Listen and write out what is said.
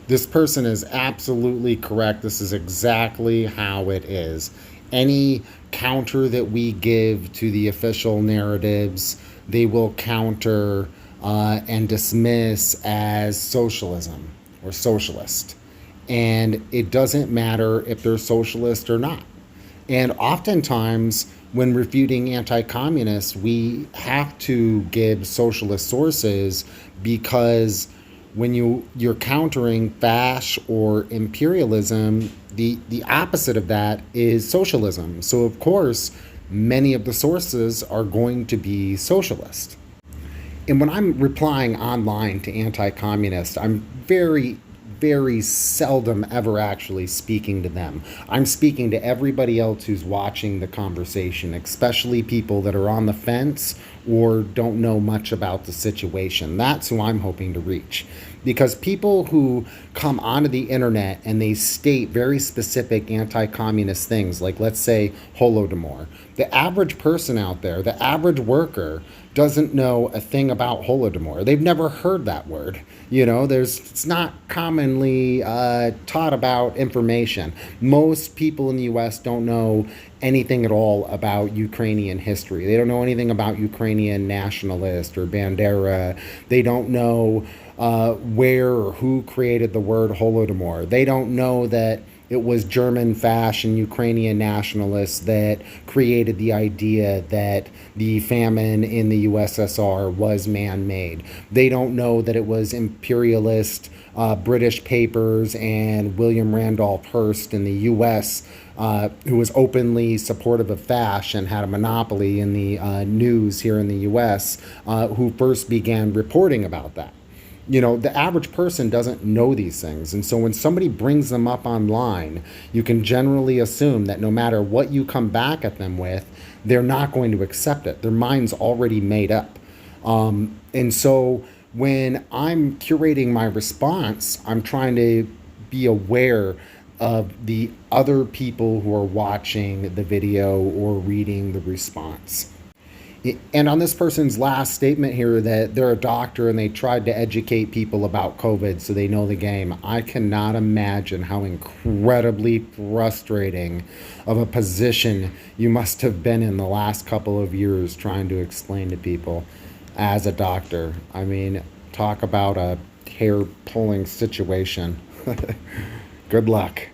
This person is absolutely correct. This is exactly how it is. Any counter that we give to the official narratives, they will counter and dismiss as socialism or socialist. And it doesn't matter if they're socialist or not. And oftentimes, when refuting anti communists, we have to give socialist sources because when you're countering fasc or imperialism, the opposite of that is socialism. So, of course, many of the sources are going to be socialist. And when I'm replying online to anti communists, I'm very seldom ever actually speaking to them. I'm speaking to everybody else who's watching the conversation, especially people that are on the fence or don't know much about the situation. That's who I'm hoping to reach. Because people who come onto the internet and they state very specific anti-communist things, like let's say Holodomor, the average person out there, the average worker, doesn't know a thing about Holodomor. They've never heard that word. It's not commonly taught about information. Most people in the U.S. don't know anything at all about Ukrainian history. They don't know anything about Ukrainian nationalist or Bandera. They don't know where or who created the word Holodomor. They don't know that it was German fasc and Ukrainian nationalists that created the idea that the famine in the USSR was man-made. They don't know that it was imperialist British papers and William Randolph Hearst in the U.S. Who was openly supportive of fasc and had a monopoly in the news here in the U.S., who first began reporting about that. The average person doesn't know these things. And so when somebody brings them up online, you can generally assume that no matter what you come back at them with, they're not going to accept it. Their mind's already made up. And so when I'm curating my response, I'm trying to be aware of the other people who are watching the video or reading the response. And on this person's last statement here that they're a doctor and they tried to educate people about COVID so they know the game, I cannot imagine how incredibly frustrating of a position you must have been in the last couple of years trying to explain to people as a doctor. I mean, talk about a hair-pulling situation. Good luck.